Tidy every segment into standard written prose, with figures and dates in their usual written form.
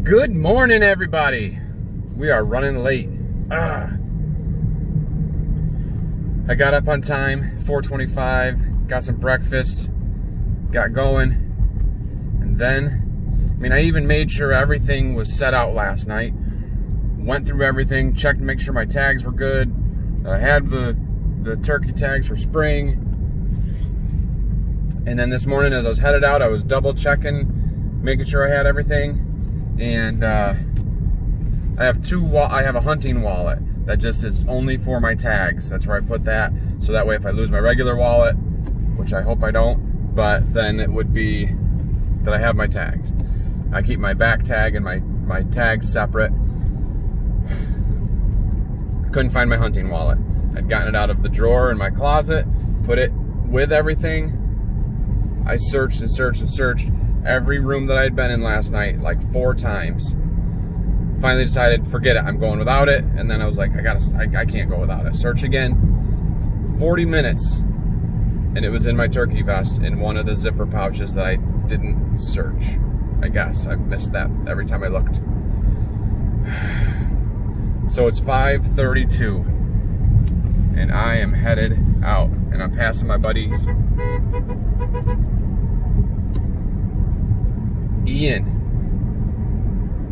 Good morning, everybody. We are running late. I got up on time, 4:25, got some breakfast, got going, and then, I even made sure everything was set out last night. Went through everything, checked to make sure my tags were good. I had the turkey tags for spring. And then this morning, as I was headed out, I was double checking, making sure I had everything. And I have a hunting wallet that just is only for my tags. That's where I put that. So that way, if I lose my regular wallet, which I hope I don't, but then it would be that I have my tags. I keep my back tag and my tags separate. Couldn't find my hunting wallet. I'd gotten it out of the drawer in my closet, put it with everything. I searched and searched and searched every room that I'd been in last night, like 4 times. Finally decided, forget it, I'm going without it. And then I was like, I can't go without it. Search again. 40 minutes, and it was in my turkey vest in one of the zipper pouches that I didn't search. I guess I missed that every time I looked. So it's 5:32, and I am headed out, and I'm passing my buddies. Ian.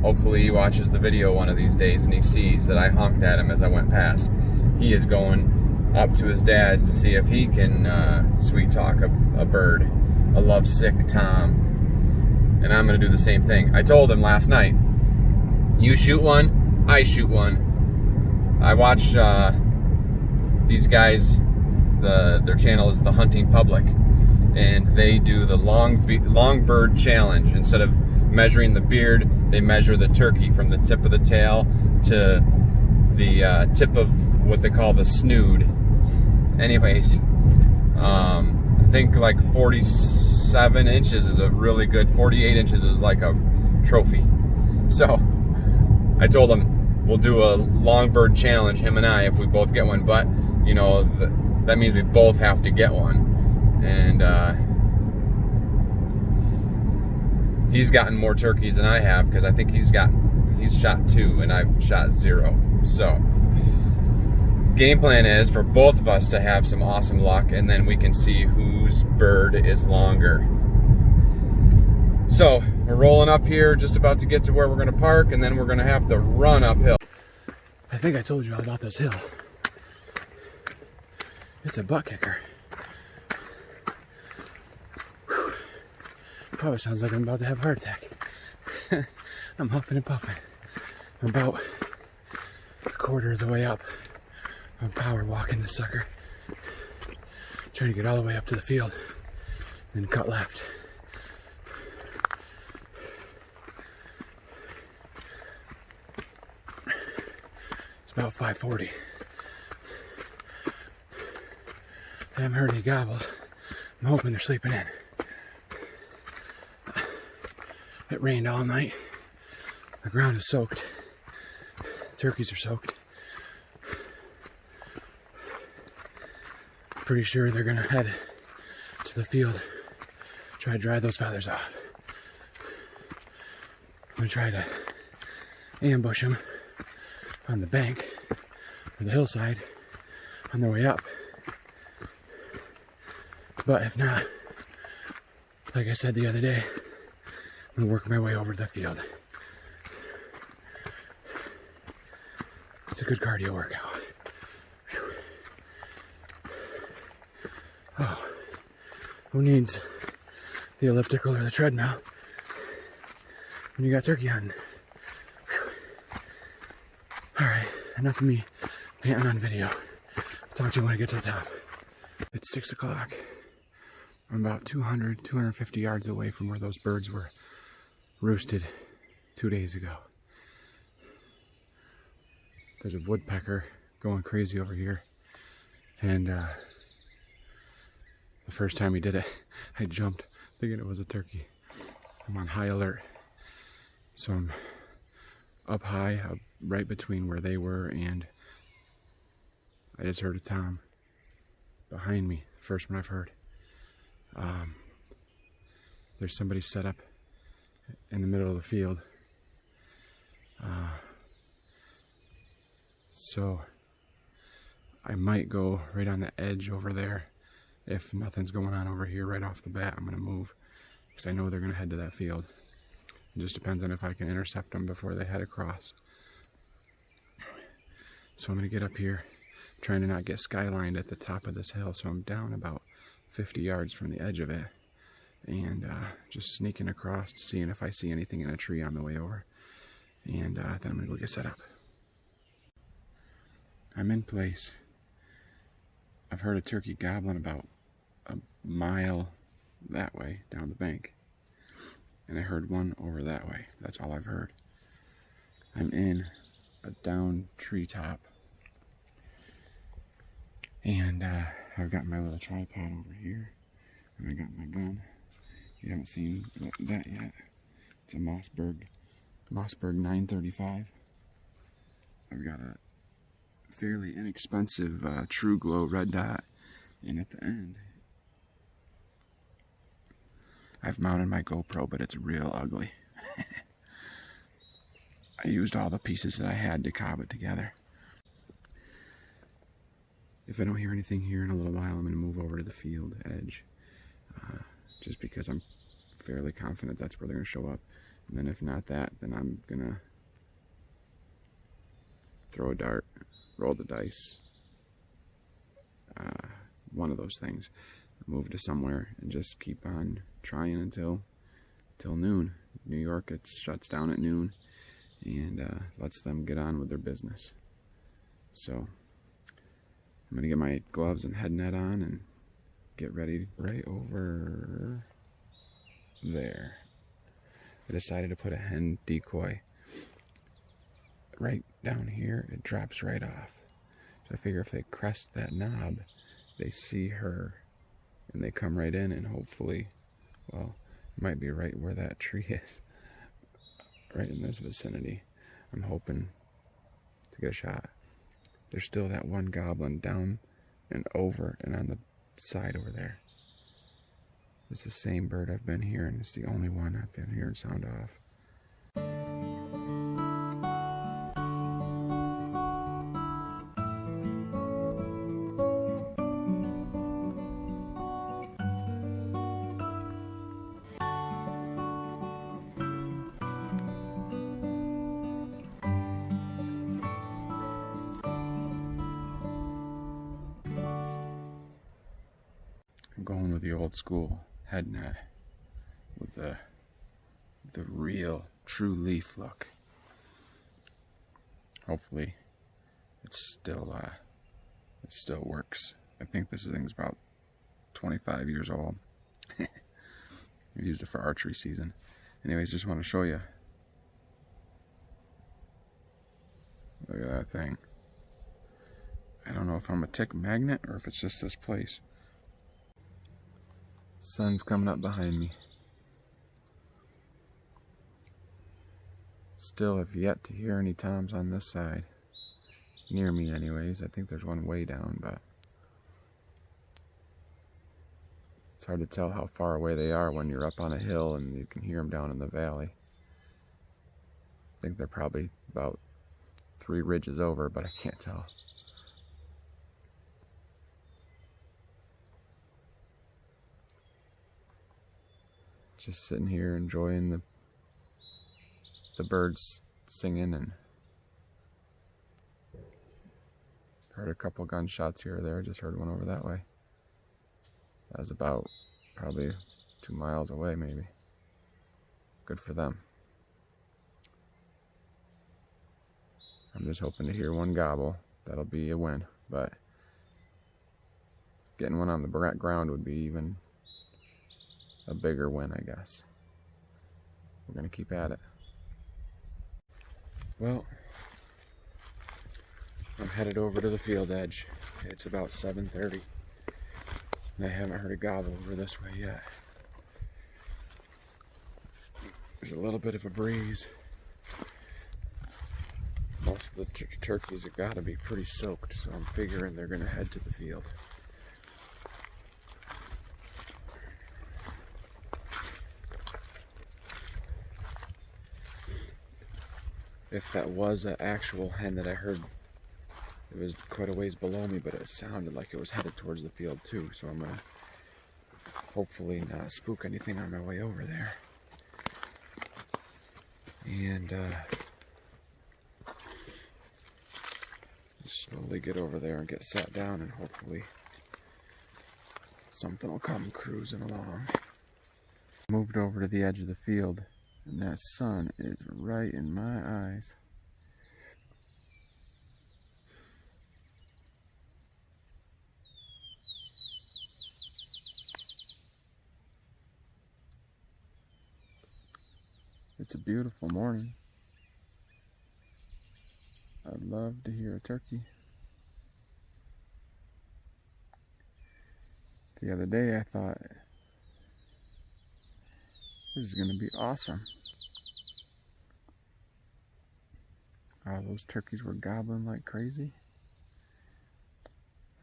Hopefully he watches the video one of these days and he sees that I honked at him as I went past. He is going up to his dad's to see if he can sweet talk a bird, a lovesick tom. And I'm gonna do the same thing. I told him last night, you shoot one, I shoot one. I watch these guys, their channel is The Hunting Public, and they do the long bird challenge. Instead of measuring the beard, they measure the turkey from the tip of the tail to the tip of what they call the snood. Anyways, I think like 47 inches is a really good, 48 inches is like a trophy. So I told him we'll do a long bird challenge, him and I, if we both get one, but you know, that means we both have to get one. And he's gotten more turkeys than I have, because I think he's shot 2 and I've shot 0. So game plan is for both of us to have some awesome luck, and then we can see whose bird is longer. So we're rolling up here, just about to get to where we're going to park, and then we're going to have to run uphill. I think I told you all about this hill. It's a butt kicker. Probably sounds like I'm about to have a heart attack. I'm huffing and puffing. I'm about a quarter of the way up. I'm power walking this sucker. Trying to get all the way up to the field, then cut left. It's about 5:40. I haven't heard any gobbles. I'm hoping they're sleeping in. It rained all night. The ground is soaked. Turkeys are soaked. Pretty sure they're gonna head to the field, try to dry those feathers off. I'm gonna try to ambush them on the bank or the hillside on their way up. But if not, like I said the other day, I'm gonna work my way over to the field. It's a good cardio workout. Whew. Oh, who needs the elliptical or the treadmill when you got turkey hunting? All right, enough of me panting on video. I'll talk to you when I get to the top. It's 6 o'clock. I'm about 250 yards away from where those birds were roosted 2 days ago. There's a woodpecker going crazy over here, and the first time he did it, I jumped thinking it was a turkey. I'm on high alert, so I'm up high, up right between where they were, and I just heard a tom behind me, first one I've heard. There's somebody set up in the middle of the field So I might go right on the edge over there. If nothing's going on over here right off the bat, I'm going to move, because I know they're going to head to that field. It just depends on if I can intercept them before they head across. So I'm going to get up here, trying to not get skylined at the top of this hill, so I'm down about 50 yards from the edge of it, and just sneaking across, seeing if I see anything in a tree on the way over, and then I'm going to go get set up. I'm in place. I've heard a turkey gobbling about a mile that way down the bank, and I heard one over that way. That's all I've heard. I'm in a down treetop, and I've got my little tripod over here, and I got my gun. You haven't seen that yet. It's a Mossberg 935. I've got a fairly inexpensive True Glow red dot, and at the end I've mounted my GoPro, but it's real ugly. I used all the pieces that I had to cob it together. If I don't hear anything here in a little while, I'm going to move over to the field edge, just because I'm fairly confident that's where they're going to show up. And then if not that, then I'm going to throw a dart, roll the dice, one of those things, move to somewhere, and just keep on trying until noon. New York, it shuts down at noon and lets them get on with their business. So I'm gonna get my gloves and head net on and get ready. Right over there, I decided to put a hen decoy right down here. It drops right off, so I figure if they crest that knob, they see her and they come right in, and hopefully, well, it might be right where that tree is, right in this vicinity. I'm hoping to get a shot. There's still that one goblin down and over and on the side over there. It's the same bird I've been hearing. It's the only one I've been hearing sound off. I'm going with the old school head net with the real true leaf look. Hopefully it still works. I think this thing's about 25 years old. I used it for archery season. Anyways, just want to show you. Look at that thing. I don't know if I'm a tick magnet or if it's just this place. Sun's coming up behind me. Still have yet to hear any toms on this side. Near me anyways. I think there's one way down, but it's hard to tell how far away they are when you're up on a hill and you can hear them down in the valley. I think they're probably about 3 ridges over, but I can't tell. Just sitting here enjoying the birds singing, and heard a couple gunshots here or there. Just heard one over that way. That was about probably 2 miles away maybe. Good for them. I'm just hoping to hear one gobble. That'll be a win, but getting one on the ground would be even a bigger win, I guess. We're gonna keep at it. Well, I'm headed over to the field edge. It's about 7:30, and I haven't heard a gobble over this way yet. There's a little bit of a breeze. Most of the turkeys have got to be pretty soaked, so I'm figuring they're gonna head to the field. if that was an actual hen that I heard. It was quite a ways below me, but it sounded like it was headed towards the field too. So I'm gonna hopefully not spook anything on my way over there. And just slowly get over there and get sat down, and hopefully something will come cruising along. Moved over to the edge of the field, and that sun is right in my eyes. It's a beautiful morning. I'd love to hear a turkey. The other day I thought, this is going to be awesome. Those turkeys were gobbling like crazy.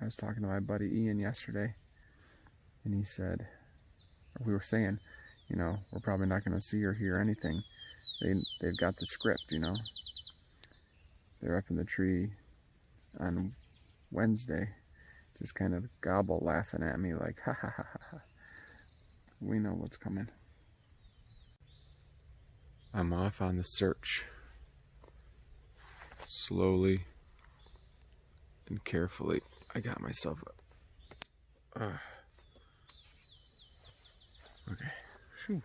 I was talking to my buddy Ian yesterday, and he said, we were saying, you know, we're probably not going to see or hear anything. They've got the script, you know. They're up in the tree on Wednesday, just kind of gobble laughing at me like, ha ha ha ha ha. We know what's coming. I'm off on the search. Slowly and carefully, I got myself up. Okay. Whew.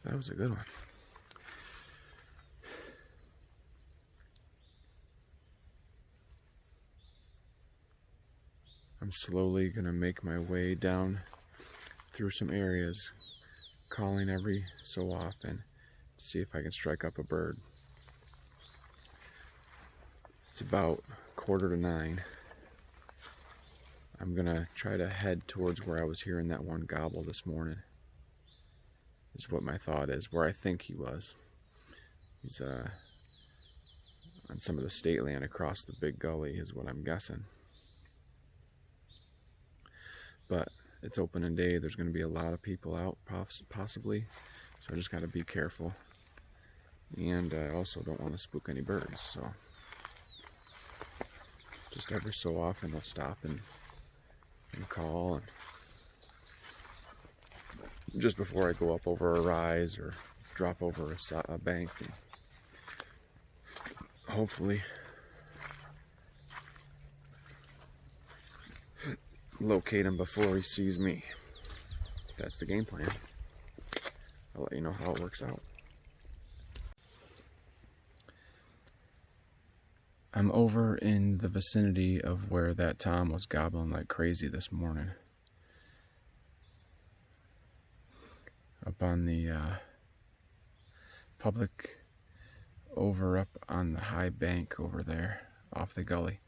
That was a good one. I'm slowly gonna make my way down through some areas, calling every so often to see if I can strike up a bird. It's about 8:45. I'm gonna try to head towards where I was hearing that one gobble this morning. Is what my thought is, where I think he was. He's on some of the state land across the big gully is what I'm guessing. But it's opening day, there's going to be a lot of people out possibly, so I just got to be careful. And I also don't want to spook any birds, so just every so often they'll stop and call, and just before I go up over a rise or drop over a bank, and hopefully locate him before he sees me. That's the game plan. I'll let you know how it works out. I'm over in the vicinity of where that tom was gobbling like crazy this morning. Up on the public, over up on the high bank over there off the gully.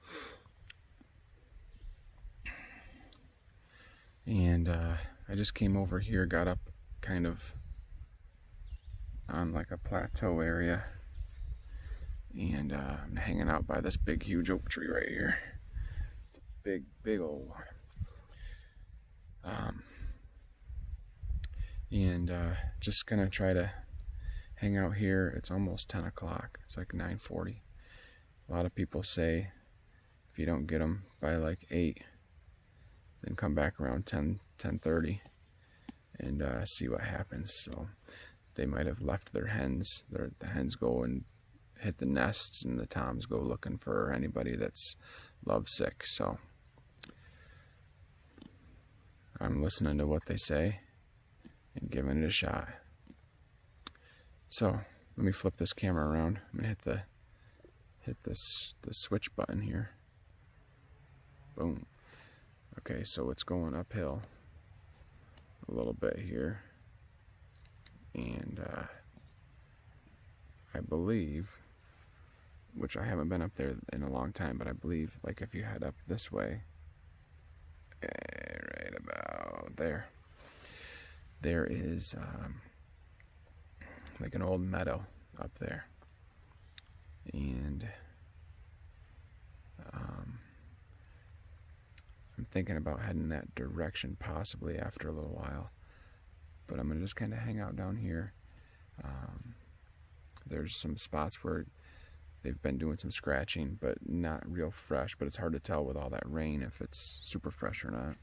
And I just came over here, got up kind of on like a plateau area, and I'm hanging out by this big huge oak tree right here. It's a big old one. And just gonna try to hang out here. It's almost 10 o'clock. It's like 9:40. A lot of people say if you don't get them by like 8, then come back around 10:30 and see what happens. So they might have left their hens. The hens go and hit the nests, and the toms go looking for anybody that's lovesick. So I'm listening to what they say and giving it a shot. So let me flip this camera around. I'm gonna hit the switch button here. Boom. Okay, so it's going uphill a little bit here, and I believe, which I haven't been up there in a long time, but I believe like if you head up this way, right about there, there is like an old meadow up there, and I'm thinking about heading that direction possibly after a little while, but I'm gonna just kind of hang out down here. There's some spots where they've been doing some scratching, but not real fresh. But it's hard to tell with all that rain if it's super fresh or not.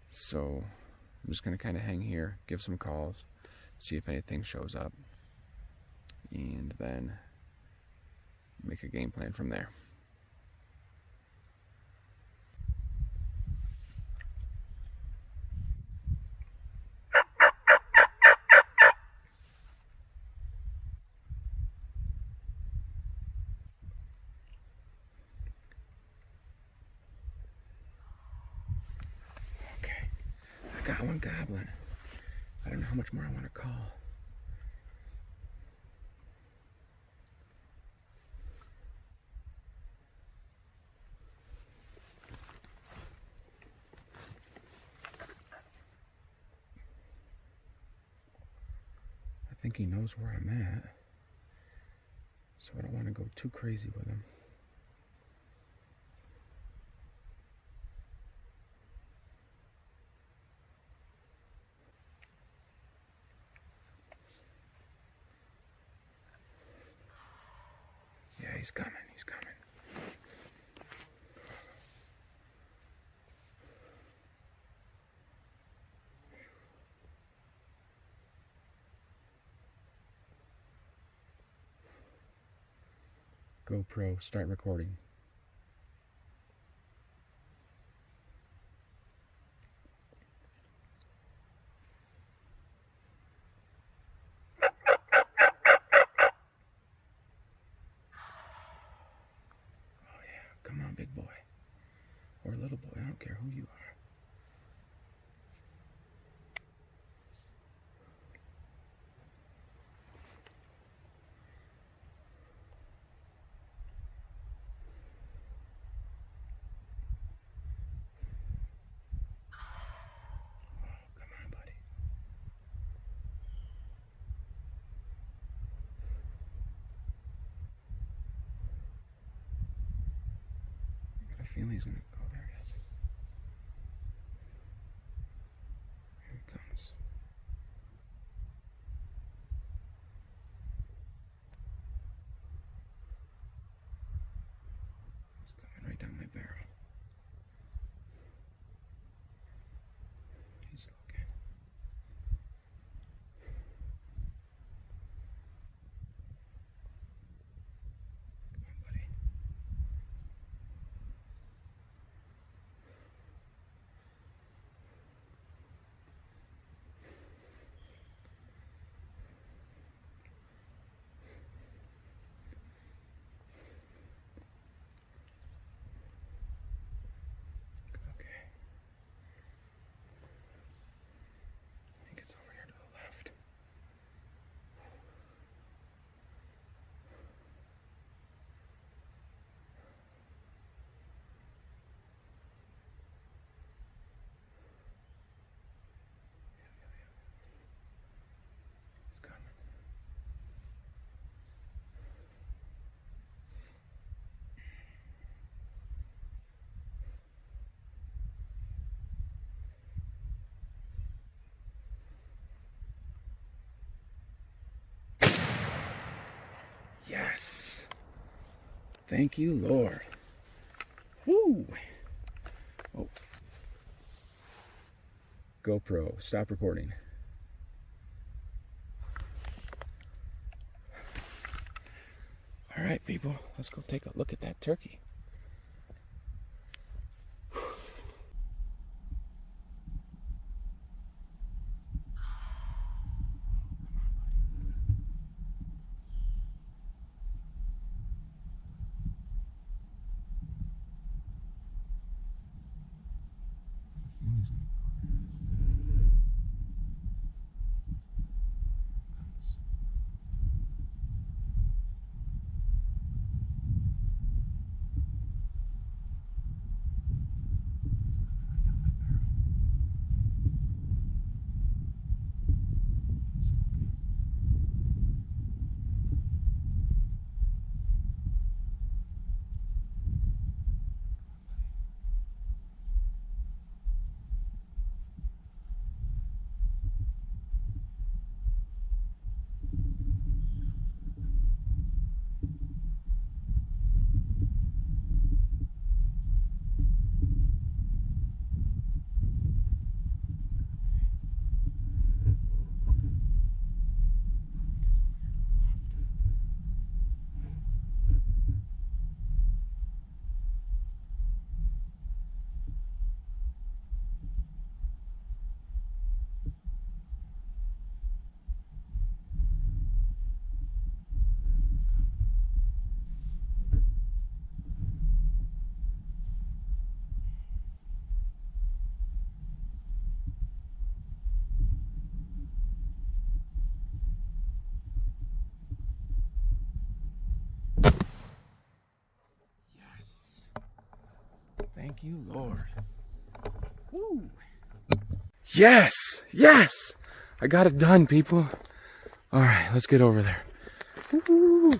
So I'm just going to kind of hang here, give some calls, see if anything shows up, and then make a game plan from there. Okay, I got one goblin. I don't know how much more I want to call. I think he knows where I'm at, so I don't want to go too crazy with him. Yeah, he's coming, he's coming. GoPro, start recording. Oh yeah, come on, big boy. Or little boy, I don't care who you are. Come on, buddy. I got a feeling he's gonna go there. Yes. Here he comes. He's coming right down my barrel. He's looking. Come on, buddy. Okay. I think it's over here to the left. He's coming. Yes. Thank you, Lord. Woo. Oh. GoPro, stop recording. All right, people, let's go take a look at that turkey. Thank you, Lord. Woo. Yes, yes, I got it done, people. All right, let's get over there. Woo.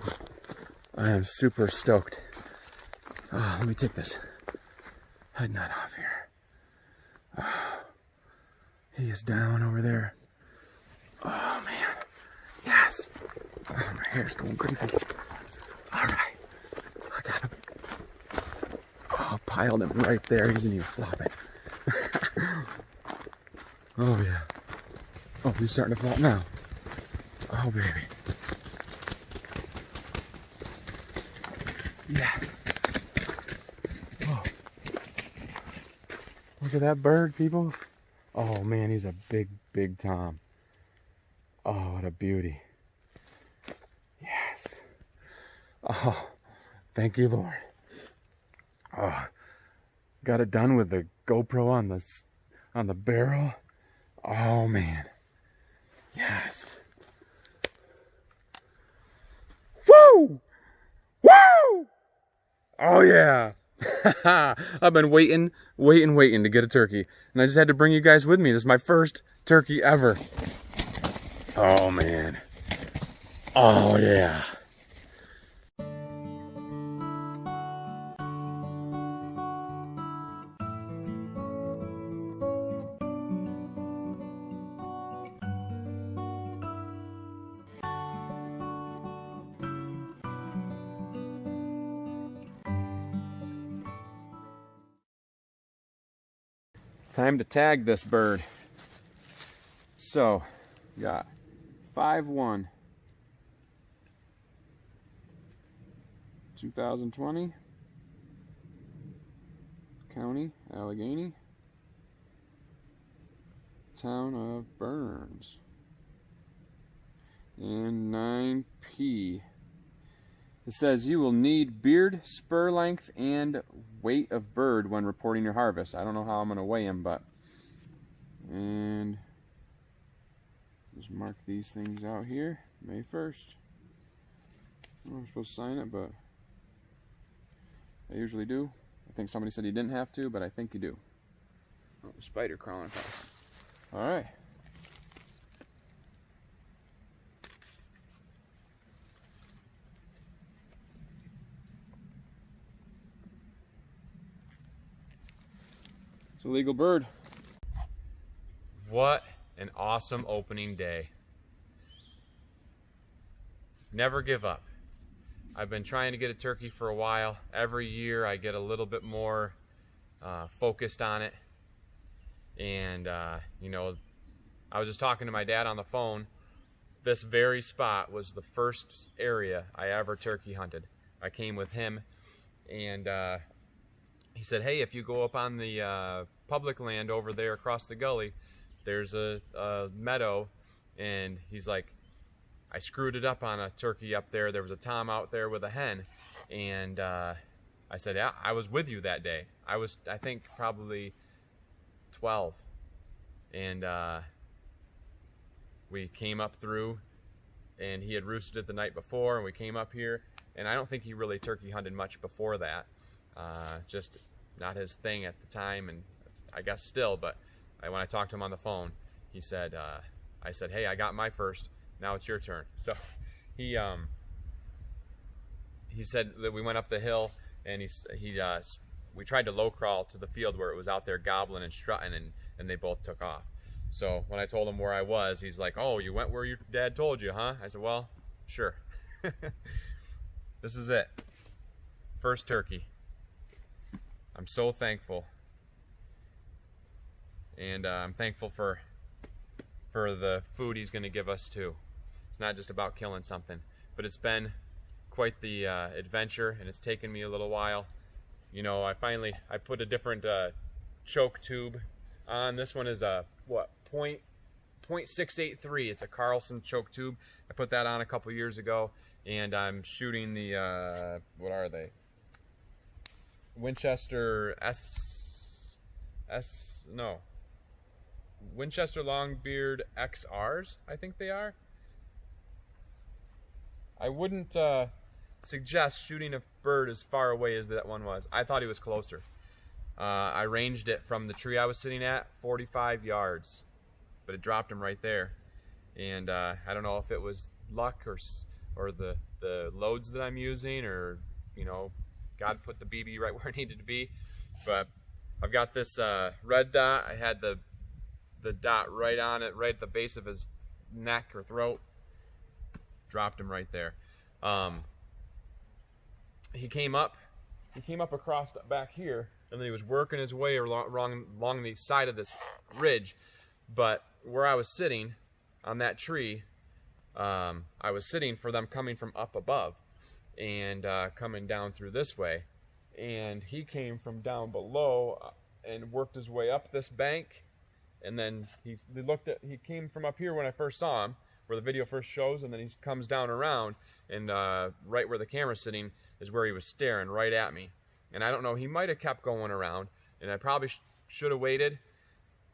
I am super stoked. Oh, let me take this head nut off here. Oh, he is down over there. Oh man, yes. Oh, my hair's going crazy. All right, I got him. Oh, piled him right there. He isn't even flopping. Oh yeah. Oh, he's starting to flop now. Oh baby. Yeah. Oh. Look at that bird, people. Oh man, he's a big, big tom. Oh, what a beauty. Yes. Oh, thank you, Lord. Oh, got it done with the GoPro on the barrel. Oh man. Yes. Woo! Woo! Oh yeah. I've been waiting to get a turkey. And I just had to bring you guys with me. This is my first turkey ever. Oh man. Oh yeah. Time to tag this bird. So, got 5/1, 2020, County, Allegheny, Town of Burns, and 9P. It says you will need beard, spur length, and weight of bird when reporting your harvest. I don't know how I'm going to weigh him, but... And... just mark these things out here. May 1st. I don't know if I'm supposed to sign it, but... I usually do. I think somebody said you didn't have to, but I think you do. Oh, spider crawling past. Alright. It's a legal bird. What an awesome opening day. Never give up. I've been trying to get a turkey for a while. Every year I get a little bit more focused on it. And, you know, I was just talking to my dad on the phone. This very spot was the first area I ever turkey hunted. I came with him, and he said, hey, if you go up on the public land over there across the gully, there's a meadow, and he's like, I screwed it up on a turkey up there. There was a tom out there with a hen, and I said, yeah, I was with you that day. I was, I think, probably 12, and we came up through, and he had roosted it the night before, and we came up here, and I don't think he really turkey hunted much before that. Just not his thing at the time, and I guess still, but when I talked to him on the phone, he said, I said, hey, I got my first, now it's your turn. So he said that we went up the hill, and we tried to low crawl to the field where it was out there gobbling and strutting, and they both took off. So when I told him where I was, he's like, oh, you went where your dad told you, huh? I said, well, sure. This is it. First turkey. I'm so thankful. And I'm thankful for the food he's going to give us too. It's not just about killing something, but it's been quite the adventure, and it's taken me a little while. You know, I put a different choke tube on. This one is a .683. It's a Carlson choke tube. I put that on a couple years ago, and I'm shooting the what are they? Winchester Winchester Longbeard XRs, I think they are. I wouldn't suggest shooting a bird as far away as that one was. I thought he was closer. I ranged it from the tree I was sitting at 45 yards, but it dropped him right there. And I don't know if it was luck or the loads that I'm using, or God put the BB right where it needed to be. But I've got this red dot. I had the dot right on it, right at the base of his neck or throat. Dropped him right there. He came up across back here, and then he was working his way along the side of this ridge. But where I was sitting on that tree, I was sitting for them coming from up above and coming down through this way. And he came from down below and worked his way up this bank. And then he came from up here when I first saw him, where the video first shows, and then he comes down around, and right where the camera's sitting is where he was staring right at me. And I don't know, he might have kept going around, and I probably should have waited,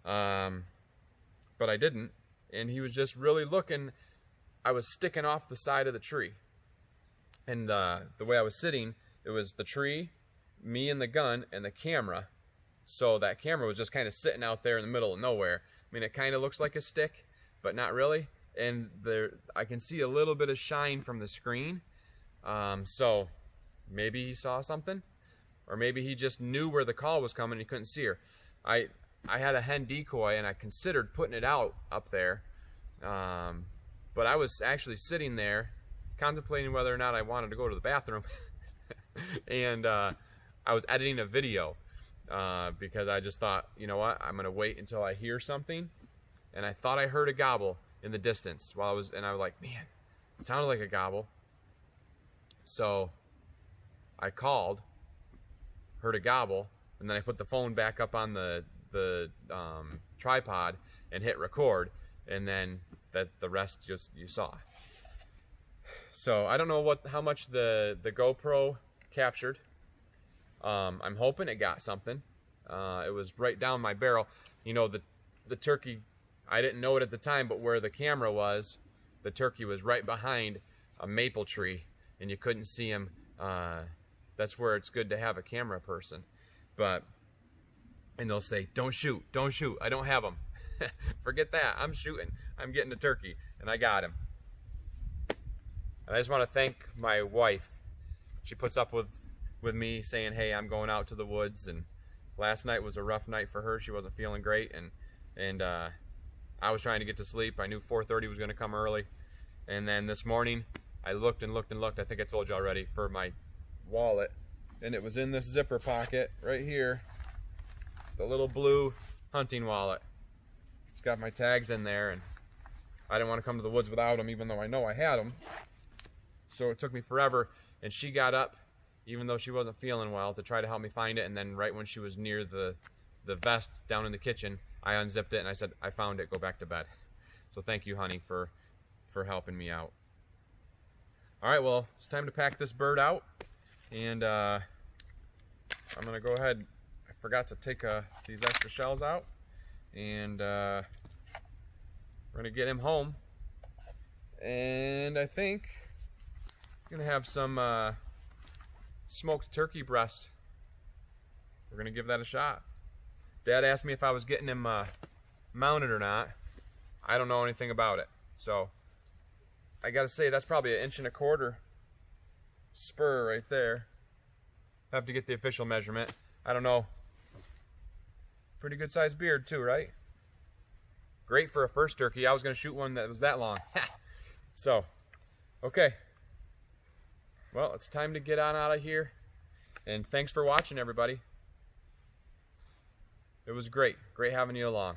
but I didn't. And he was just really looking. I was sticking off the side of the tree, and the way I was sitting, it was the tree, me and the gun, and the camera. So that camera was just kind of sitting out there in the middle of nowhere. I mean, it kind of looks like a stick, but not really. And I can see a little bit of shine from the screen. So maybe he saw something, or maybe he just knew where the call was coming and he couldn't see her. I had a hen decoy, and I considered putting it out up there, but I was actually sitting there contemplating whether or not I wanted to go to the bathroom. And I was editing a video because I just thought, you know what, I'm gonna wait until I hear something. And I thought I heard a gobble in the distance and I was like, man, it sounded like a gobble. So I called, heard a gobble, and then I put the phone back up on the tripod and hit record, and then the rest just you saw. So I don't know how much the GoPro captured. I'm hoping it got something. It was right down my barrel. The turkey, I didn't know it at the time, but where the camera was, the turkey was right behind a maple tree, and you couldn't see him. That's where it's good to have a camera person. And they'll say, don't shoot, I don't have him. Forget that, I'm shooting, I'm getting the turkey, and I got him. And I just want to thank my wife. She puts up with me saying, hey, I'm going out to the woods, and last night was a rough night for her. She wasn't feeling great, and I was trying to get to sleep. I knew 4:30 was going to come early, and then this morning I looked and looked and looked, I think I told you already, for my wallet, and it was in this zipper pocket right here, the little blue hunting wallet. It's got my tags in there, and I didn't want to come to the woods without them, even though I know I had them. So it took me forever, and she got up, even though she wasn't feeling well, to try to help me find it. And then right when she was near the vest down in the kitchen, I unzipped it and I said, I found it, go back to bed. So thank you, honey, for helping me out. All right, well, it's time to pack this bird out, and I'm gonna go ahead. I forgot to take these extra shells out, and we're gonna get him home, and I think I'm gonna have some smoked turkey breast. We're gonna give that a shot. Dad asked me if I was getting him mounted or not. I don't know anything about it, so I gotta say that's probably 1.25 inch spur right there. Have to get the official measurement. I don't know. Pretty good sized beard too, right? Great for a first turkey. I was gonna shoot one that was that long. So, okay. Well, it's time to get on out of here. And thanks for watching, everybody. It was great. Great having you along.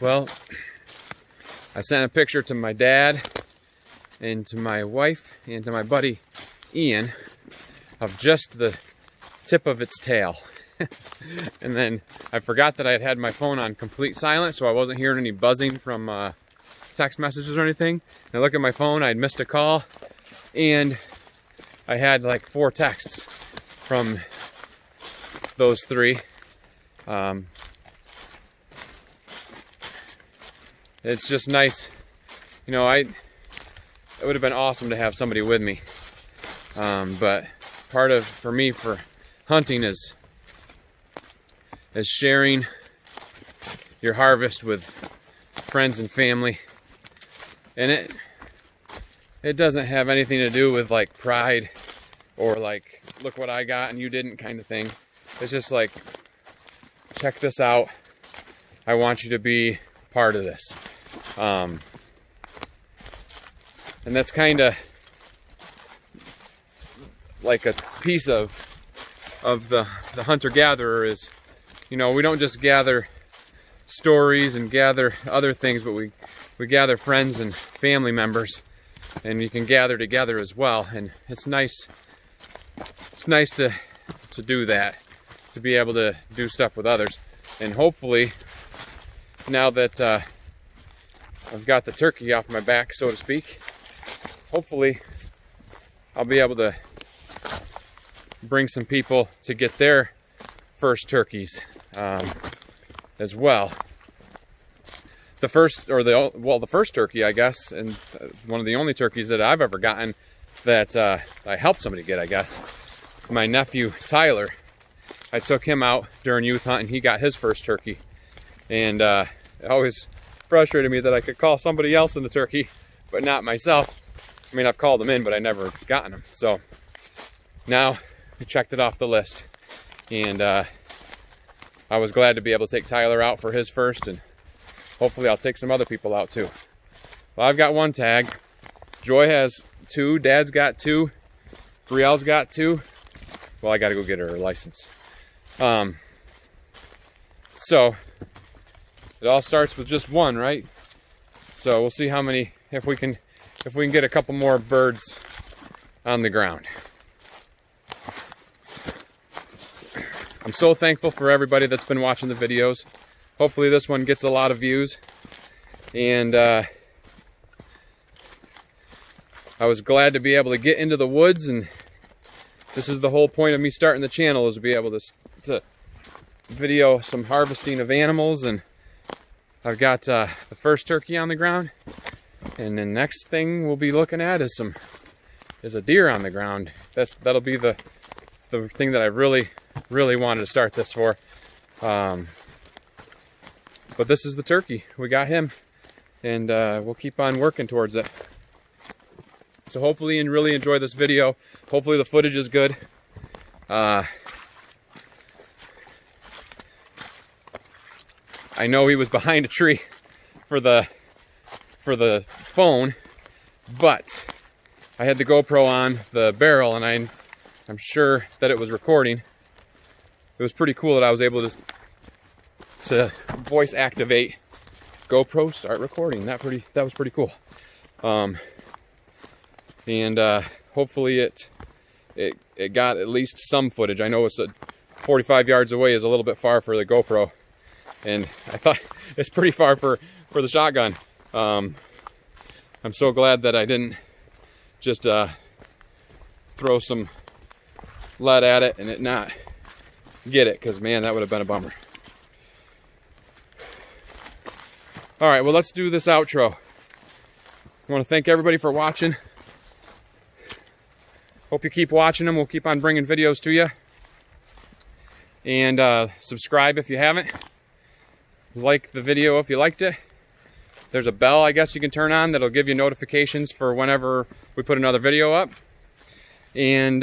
Well, I sent a picture to my dad and to my wife and to my buddy Ian of just the tip of its tail. And then I forgot that I had my phone on complete silent, so I wasn't hearing any buzzing from text messages or anything. And I look at my phone, I'd missed a call, and I had like 4 texts from those 3. It's just nice, you know. It would have been awesome to have somebody with me, but part of for me for hunting is sharing your harvest with friends and family, and it doesn't have anything to do with like pride or like look what I got and you didn't kind of thing. It's just like, check this out, I want you to be part of this. And that's kind of like a piece of the hunter-gatherer is, you know, we don't just gather stories and gather other things, but we gather friends and family members, and you can gather together as well. And it's nice to do that, to be able to do stuff with others. And hopefully, now that I've got the turkey off my back, so to speak, hopefully I'll be able to bring some people to get their first turkeys as well. The first turkey, I guess, and one of the only turkeys that I've ever gotten that I helped somebody get, I guess. My nephew Tyler, I took him out during youth hunt and he got his first turkey. And it always frustrated me that I could call somebody else in the turkey, but not myself. I mean, I've called them in, but I never gotten them. So now I checked it off the list, and I was glad to be able to take Tyler out for his first, and hopefully I'll take some other people out too. Well, I've got 1 tag. Joy has 2. Dad's got 2. Brielle's got 2. Well, I got to go get her license. So it all starts with just 1, right? So we'll see how many, if we can get a couple more birds on the ground. I'm so thankful for everybody that's been watching the videos. Hopefully this one gets a lot of views. And I was glad to be able to get into the woods, and this is the whole point of me starting the channel, is to be able to video some harvesting of animals. And I've got the first turkey on the ground, and the next thing we'll be looking at is a deer on the ground. That'll be the thing that I really wanted to start this for. But this is the turkey. We got him, and we'll keep on working towards it. So hopefully you really enjoy this video. Hopefully the footage is good. I know he was behind a tree for the phone, but I had the GoPro on the barrel, and I'm sure that it was recording. It was pretty cool that I was able to voice activate GoPro start recording. That was pretty cool. And hopefully it got at least some footage. I know it's 45 yards away is a little bit far for the GoPro, and I thought it's pretty far for the shotgun. I'm so glad that I didn't just throw some lead at it and it not get it, because man, that would have been a bummer. All right, well, let's do this outro. I want to thank everybody for watching. Hope you keep watching them. We'll keep on bringing videos to you. And subscribe if you haven't. Like the video if you liked it. There's a bell, I guess, you can turn on that'll give you notifications for whenever we put another video up. And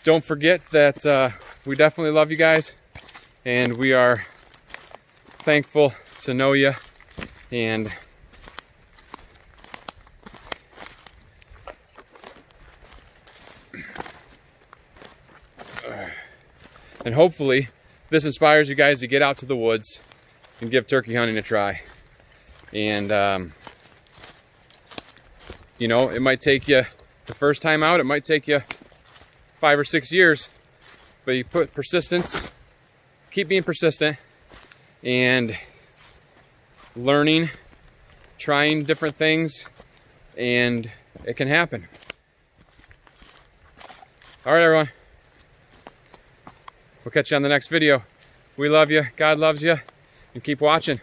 don't forget that we definitely love you guys, and we are thankful to know you. And hopefully this inspires you guys to get out to the woods and give turkey hunting a try. And, you know, it might take you, the first time out, it might take you 5 or 6 years, but you put persistence, keep being persistent, and learning, trying different things, and it can happen. All right, everyone. We'll catch you on the next video. We love you. God loves you. And keep watching.